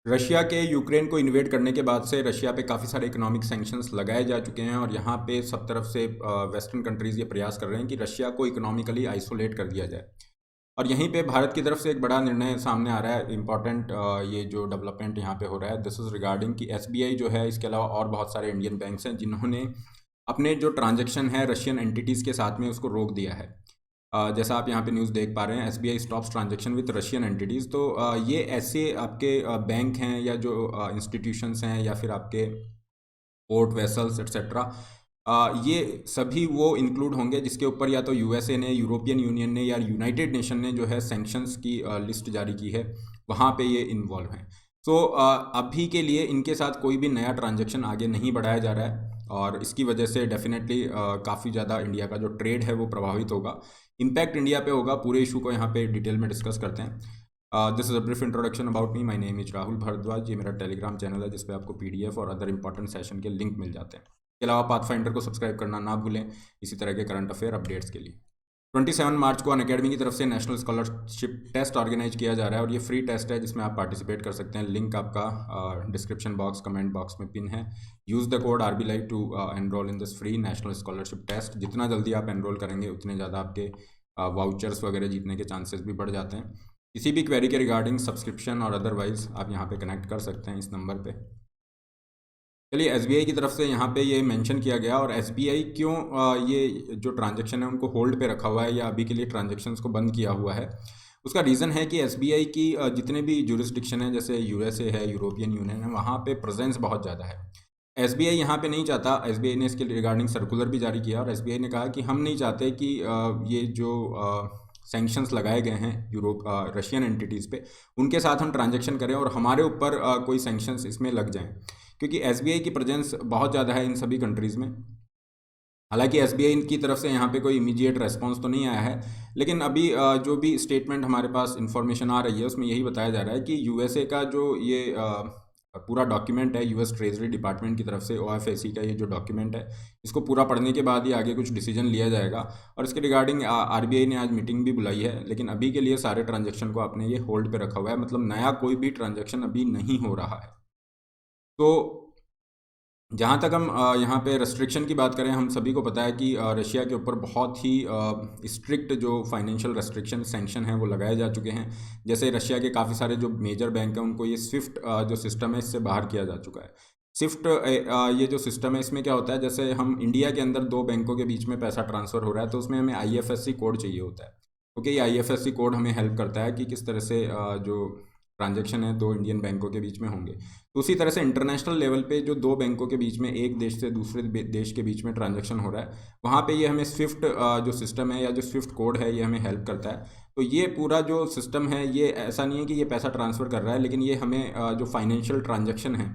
Russia के Ukraine को invade करने के बाद से रशिया पे काफ़ी सारे इकोनॉमिक सैंक्शंस लगाए जा चुके हैं और यहाँ पे सब तरफ से वेस्टर्न कंट्रीज़ ये प्रयास कर रहे हैं कि रशिया को इकोनॉमिकली आइसोलेट कर दिया जाए। और यहीं पे भारत की तरफ से एक बड़ा निर्णय सामने आ रहा है, इम्पॉर्टेंट ये जो डेवलपमेंट यहाँ पे हो रहा है, दिस इज़ रिगार्डिंग कि एसबीआई जो है, इसके अलावा और बहुत सारे इंडियन बैंक्स हैं जिन्होंने अपने जो ट्रांजेक्शन है रशियन एंटिटीज़ के साथ में उसको रोक दिया है। जैसा आप यहाँ पे न्यूज़ देख पा रहे हैं, SBI stops transaction with Russian entities. तो ये ऐसे आपके बैंक हैं या जो इंस्टीट्यूशंस हैं या फिर आपके पोर्ट वेसल्स एट्सेट्रा, ये सभी वो इंक्लूड होंगे जिसके ऊपर या तो यूएसए ने, यूरोपियन यूनियन ने या यूनाइटेड नेशन ने जो है सैंक्शंस की लिस्ट जारी की है, वहाँ पे ये इन्वॉल्व हैं। तो अभी के लिए इनके साथ कोई भी नया ट्रांजैक्शन आगे नहीं बढ़ाया जा रहा है और इसकी वजह से डेफिनेटली काफ़ी ज़्यादा इंडिया का जो ट्रेड है वो प्रभावित होगा। इम्पैक्ट इंडिया पे होगा। पूरे इशू को यहाँ पे डिटेल में डिस्कस करते हैं। This is a brief introduction about me. My name is Rahul Bhardwaj. ये मेरा टेलीग्राम चैनल है जिसपे आपको पीडीएफ और अदर इंपॉर्टेंट सेशन के लिंक मिल जाते हैं। इसके अलावा पाथफाइंडर को सब्सक्राइब करना ना भूलें इसी तरह के करंट अफेयर अपडेट्स के लिए। 27 मार्च को अनअकैडमी की तरफ से नेशनल स्कॉलरशिप टेस्ट ऑर्गेनाइज किया जा रहा है और ये फ्री टेस्ट है जिसमें आप पार्टिसिपेट कर सकते हैं। लिंक आपका डिस्क्रिप्शन बॉक्स, कमेंट बॉक्स में पिन है। Use the code RB Live to enroll in this free national scholarship test. जितना जल्दी आप एनरोल करेंगे उतने ज़्यादा आपके वाउचर्स वगैरह जीतने के चांसेस भी बढ़ जाते हैं। किसी भी क्वेरी के रिगार्डिंग सब्सक्रिप्शन और अदरवाइज आप यहाँ पे कनेक्ट कर सकते हैं इस नंबर पे। चलिए, एसबीआई की तरफ से यहाँ पे ये मेंशन किया गया। और एसबीआई क्यों ये जो ट्रांजैक्शन है उनको होल्ड पे रखा हुआ है या अभी के लिए ट्रांजैक्शंस को बंद किया हुआ है, उसका रीज़न है कि एसबीआई की जितने भी जुरिस्डिक्शन है, जैसे यूएसए है, यूरोपियन यूनियन है, वहाँ पे प्रेजेंस बहुत ज़्यादा है। एसबीआई यहाँ पे नहीं चाहता। एसबीआई ने इसके रिगार्डिंग सर्कुलर भी जारी किया और एसबीआई ने कहा कि हम नहीं चाहते कि ये जो सैंक्शंस लगाए गए हैं रशियन एंटिटीज़ पे, उनके साथ हम ट्रांजैक्शन करें और हमारे ऊपर कोई सैंक्शंस इसमें लग जाएं, क्योंकि एसबीआई की प्रेजेंस बहुत ज़्यादा है इन सभी कंट्रीज़ में। हालांकि एसबीआई की तरफ से यहाँ पे कोई इमीडिएट रेस्पॉन्स तो नहीं आया है, लेकिन अभी जो भी स्टेटमेंट हमारे पास इंफॉर्मेशन आ रही है उसमें यही बताया जा रहा है कि यूएसए का जो ये पूरा डॉक्यूमेंट है, यूएस ट्रेजरी डिपार्टमेंट की तरफ से ओएफएसी का ये जो डॉक्यूमेंट है, इसको पूरा पढ़ने के बाद ही आगे कुछ डिसीजन लिया जाएगा। और इसके रिगार्डिंग आरबीआई ने आज मीटिंग भी बुलाई है, लेकिन अभी के लिए सारे ट्रांजेक्शन को आपने ये होल्ड पे रखा हुआ है। मतलब नया कोई भी ट्रांजेक्शन अभी नहीं हो रहा है। तो जहाँ तक हम यहाँ पे रेस्ट्रिक्शन की बात करें, हम सभी को पता है कि रशिया के ऊपर बहुत ही स्ट्रिक्ट जो फाइनेंशियल रेस्ट्रिक्शन सैंक्शन हैं वो लगाए जा चुके हैं। जैसे रशिया के काफ़ी सारे जो मेजर बैंक हैं उनको ये स्विफ्ट जो सिस्टम है इससे बाहर किया जा चुका है। स्विफ्ट ये जो सिस्टम है इसमें क्या होता है, जैसे हम इंडिया के अंदर दो बैंकों के बीच में पैसा ट्रांसफ़र हो रहा है तो उसमें हमें IFSC कोड चाहिए होता है। ओके, ये IFSC कोड हमें हेल्प करता है कि किस तरह से जो ट्रांजैक्शन है दो इंडियन बैंकों के बीच में होंगे। तो उसी तरह से इंटरनेशनल लेवल पे जो दो बैंकों के बीच में, एक देश से दूसरे देश के बीच में ट्रांजैक्शन हो रहा है, वहाँ पे ये हमें स्विफ्ट जो सिस्टम है या जो स्विफ्ट कोड है ये हमें हेल्प करता है। तो ये पूरा जो सिस्टम है ये ऐसा नहीं है कि ये पैसा ट्रांसफ़र कर रहा है, लेकिन ये हमें जो फाइनेंशियल ट्रांजैक्शन है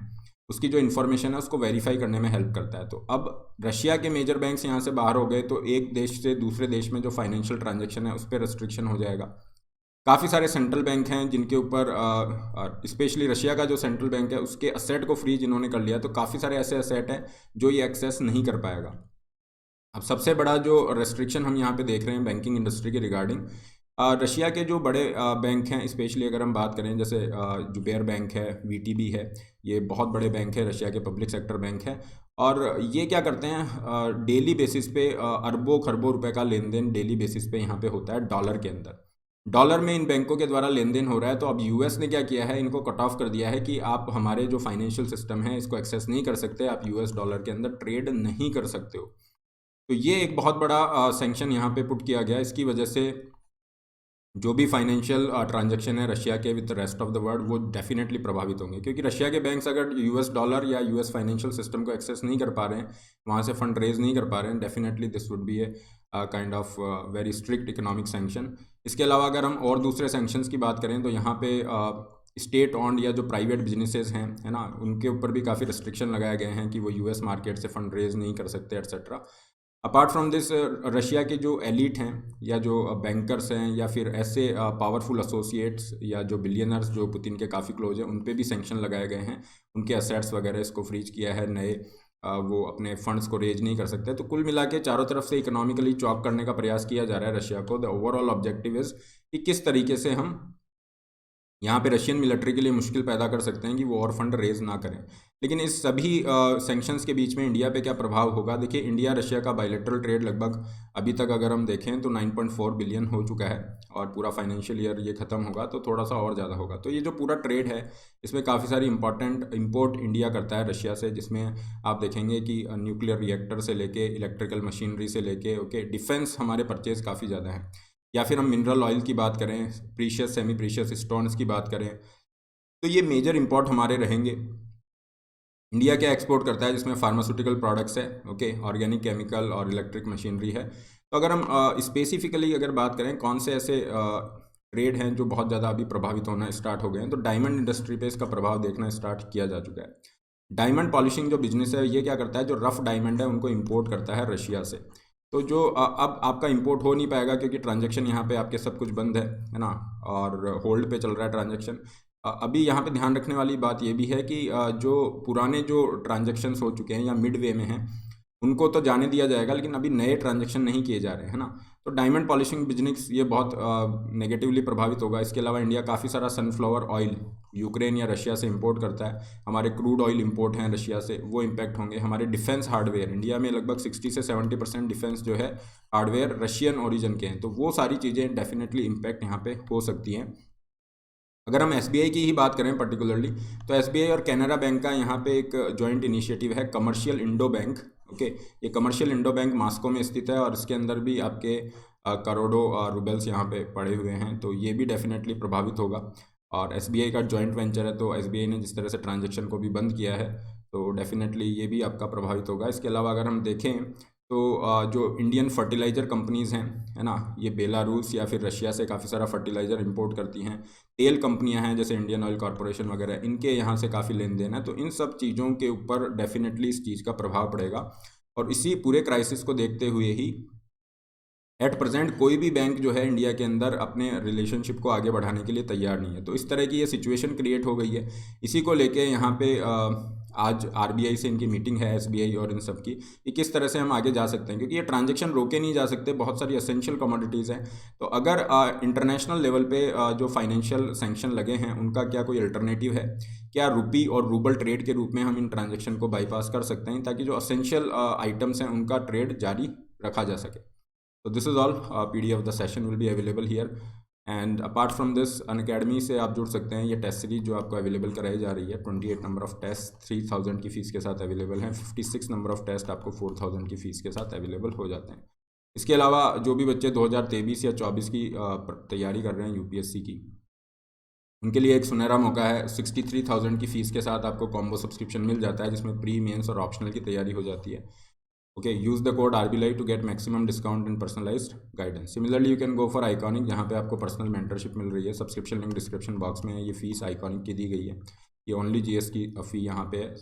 उसकी जो इन्फॉर्मेशन है उसको वेरीफाई करने में हेल्प करता है। तो अब रशिया के मेजर बैंक्स यहाँ से बाहर हो गए तो एक देश से दूसरे देश में जो फाइनेंशियल ट्रांजैक्शन है उस पर रेस्ट्रिक्शन हो जाएगा। काफ़ी सारे सेंट्रल बैंक हैं जिनके ऊपर स्पेशली रशिया का जो सेंट्रल बैंक है उसके असेट को फ्रीज इन्होंने कर लिया, तो काफ़ी सारे ऐसे असेट हैं जो ये एक्सेस नहीं कर पाएगा। अब सबसे बड़ा जो रेस्ट्रिक्शन हम यहाँ पे देख रहे हैं बैंकिंग इंडस्ट्री के रिगार्डिंग, रशिया के जो बड़े बैंक हैं, स्पेशली अगर हम बात करें जैसे जुबेर बैंक है, वीटीबी है, ये बहुत बड़े बैंक है, रशिया के पब्लिक सेक्टर बैंक है। और ये क्या करते हैं, डेली बेसिस पे अरबों खरबों रुपए का लेन देन डेली बेसिस पे यहाँ पे होता है डॉलर के अंदर। डॉलर में इन बैंकों के द्वारा लेन देन हो रहा है। तो अब यूएस ने क्या किया है, इनको कट ऑफ कर दिया है कि आप हमारे जो फाइनेंशियल सिस्टम है इसको एक्सेस नहीं कर सकते, आप यूएस डॉलर के अंदर ट्रेड नहीं कर सकते हो। तो ये एक बहुत बड़ा सैंक्शन यहाँ पे पुट किया गया। इसकी वजह से जो भी फाइनेंशियल ट्रांजैक्शन है रशिया के with rest of the world वो डेफिनेटली प्रभावित होंगे, क्योंकि रशिया के बैंक्स अगर यूएस डॉलर या यूएस फाइनेंशियल सिस्टम को एक्सेस नहीं कर पा रहे हैं, वहाँ से फंड रेज नहीं कर पा रहे हैं, definitely this would be a kind of very strict economic sanction. इसके अलावा अगर हम और दूसरे सैंक्शंस की बात करें तो यहाँ पे स्टेट ऑन्ड या जो प्राइवेट बिजनेसेस हैं, है ना, उनके ऊपर भी काफ़ी रिस्ट्रिक्शन लगाए गए हैं कि वो यूएस मार्केट से फंड रेज नहीं कर सकते etcetera. Apart from this, Russia के जो एलिट हैं या जो बैंकर्स हैं या फिर ऐसे पावरफुल एसोसिएट्स या जो बिलियनर्स जो पुतिन के काफ़ी क्लोज हैं, उन पे भी सैंक्शन लगाए गए हैं। उनके असेट्स वगैरह इसको फ्रीज किया है, नए वो अपने फंड्स को रेज नहीं कर सकते। तो कुल मिला के चारों तरफ से इकोनॉमिकली चॉक करने का प्रयास किया जा रहा है रशिया को। द ओवरऑल ऑब्जेक्टिव इज़ कि किस तरीके से हम यहाँ पे रशियन मिलिट्री के लिए मुश्किल पैदा कर सकते हैं कि वो और फंड रेज ना करें। लेकिन इस सभी सैंक्शंस के बीच में इंडिया पे क्या प्रभाव होगा? देखिए, इंडिया रशिया का बायलैटरल ट्रेड लगभग अभी तक अगर हम देखें तो 9.4 बिलियन हो चुका है, और पूरा फाइनेंशियल ईयर ये ख़त्म होगा तो थोड़ा सा और ज़्यादा होगा। तो ये जो पूरा ट्रेड है, इसमें काफ़ी सारी इंपॉर्टेंट इंपोर्ट इंडिया करता है रशिया से, जिसमें आप देखेंगे कि न्यूक्लियर रिएक्टर से लेके इलेक्ट्रिकल मशीनरी से लेके डिफेंस हमारे परचेज काफ़ी ज़्यादा है। या फिर हम मिनरल ऑयल की बात करें, प्रीशियस सेमी प्रीशियस स्टोन्स की बात करें, तो ये मेजर इंपोर्ट हमारे रहेंगे। इंडिया क्या एक्सपोर्ट करता है, जिसमें फार्मास्यूटिकल प्रोडक्ट्स है, ऑर्गेनिक केमिकल और इलेक्ट्रिक मशीनरी है। तो अगर हम स्पेसिफिकली अगर बात करें कौन से ऐसे ट्रेड हैं जो बहुत ज़्यादा अभी प्रभावित होना स्टार्ट हो गए हैं, तो डायमंड इंडस्ट्री पे इसका प्रभाव देखना स्टार्ट किया जा चुका है। डायमंड पॉलिशिंग जो बिजनेस है, ये क्या करता है, जो रफ डायमंड है उनको इंपोर्ट करता है रशिया से। तो जो अब आपका इंपोर्ट हो नहीं पाएगा, क्योंकि ट्रांजैक्शन यहाँ पे आपके सब कुछ बंद है ना, और होल्ड पे चल रहा है ट्रांजैक्शन। अभी यहाँ पे ध्यान रखने वाली बात ये भी है कि जो पुराने जो ट्रांजैक्शंस हो चुके हैं या मिड वे में हैं, उनको तो जाने दिया जाएगा, लेकिन अभी नए ट्रांजैक्शन नहीं किए जा रहे हैं ना। तो डायमंड पॉलिशिंग बिजनेस ये बहुत नेगेटिवली प्रभावित होगा। इसके अलावा इंडिया काफ़ी सारा सनफ्लावर ऑयल यूक्रेन या रशिया से इंपोर्ट करता है। हमारे क्रूड ऑयल इंपोर्ट हैं रशिया से, वो इम्पैक्ट होंगे। हमारे डिफेंस हार्डवेयर, इंडिया में लगभग 60 से 70% डिफेंस जो है हार्डवेयर रशियन ओरिजिन के हैं, तो वो सारी चीज़ें डेफिनेटली इम्पैक्ट यहाँ पे हो सकती हैं। अगर हम एसबीआई की ही बात करें पर्टिकुलरली, तो एसबीआई और कैनरा बैंक का यहाँ पे एक जॉइंट इनिशिएटिव है, कमर्शियल इंडो बैंक। ये कमर्शियल इंडो बैंक मॉस्को में स्थित है, और इसके अंदर भी आपके करोड़ों रूबल्स यहाँ पे पड़े हुए हैं, तो ये भी डेफिनेटली प्रभावित होगा। और एसबीआई का जॉइंट वेंचर है, तो एसबीआई ने जिस तरह से ट्रांजेक्शन को भी बंद किया है, तो डेफिनेटली ये भी आपका प्रभावित होगा। इसके अलावा अगर हम देखें तो जो इंडियन फर्टिलाइज़र कंपनीज़ हैं, है ना, ये बेलारूस या फिर रशिया से काफ़ी सारा फर्टिलाइज़र इंपोर्ट करती हैं। तेल कंपनियां हैं जैसे इंडियन ऑयल कॉरपोरेशन वगैरह, इनके यहाँ से काफ़ी लेन देन है। तो इन सब चीज़ों के ऊपर डेफिनेटली इस चीज़ का प्रभाव पड़ेगा। और इसी पूरे क्राइसिस को देखते हुए ही एट प्रेजेंट कोई भी बैंक जो है इंडिया के अंदर अपने रिलेशनशिप को आगे बढ़ाने के लिए तैयार नहीं है। तो इस तरह की ये सिचुएशन क्रिएट हो गई है। इसी को लेके यहाँ पे आज आरबीआई से इनकी मीटिंग है, एसबीआई और इन सब की, कि किस तरह से हम आगे जा सकते हैं, क्योंकि ये ट्रांजैक्शन रोके नहीं जा सकते। बहुत सारी एसेंशियल कमोडिटीज़ हैं। तो अगर इंटरनेशनल लेवल पे जो फाइनेंशियल सैंक्शन लगे हैं, उनका क्या कोई अल्टरनेटिव है? क्या रुपी और रूबल ट्रेड के रूप में हम इन ट्रांजेक्शन को बाईपास कर सकते हैं, ताकि जो असेंशियल आइटम्स हैं उनका ट्रेड जारी रखा जा सके? तो this is all. PDF of the session will be available here. And apart from this, Unacademy से आप जुड़ सकते हैं। ये टेस्ट सीरीज जो आपको अवेलेबल कराई जा रही है, 28 नंबर ऑफ टेस्ट 3000 की फ़ीस के साथ अवेलेबल हैं। 56 नंबर ऑफ टेस्ट आपको 4000 की फ़ीस के साथ अवेलेबल हो जाते हैं। इसके अलावा जो भी बच्चे 2023 या 24 की तैयारी कर रहे हैं यूपीएससी की, उनके लिए एक सुनहरा मौका है। 63,000 की फ़ीस के साथ आपको कॉम्बो सब्सक्रिप्शन मिल जाता है, जिसमें प्री, मेंस और ऑप्शनल की तैयारी हो जाती है। Use the code RBLive to get maximum discount and personalized guidance. Similarly, you can go for Iconic, जहाँ पे आपको पर्सनल मेंटरशिप मिल रही है। सब्सक्रिप्शन लिंक डिस्क्रिप्शन बॉक्स में है। ये फ़ीस Iconic की दी गई है, ये ओनली GS की फ़ी यहाँ पे है।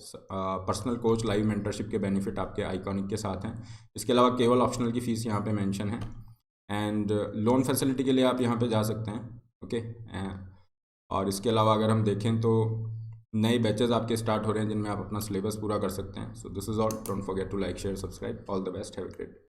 पर्सनल कोच लाइव मेंटरशिप के बेनिफिट आपके Iconic के साथ हैं। इसके अलावा केवल ऑप्शनल की फ़ीस यहाँ पे मेंशन है। एंड लोन फैसिलिटी के लिए आप यहाँ पे जा सकते हैं। और इसके अलावा अगर हम देखें तो नए बैचेस आपके स्टार्ट हो रहे हैं, जिनमें आप अपना सिलेबस पूरा कर सकते हैं। So this is all. Don't forget to like, share, subscribe. All the best, have a great day.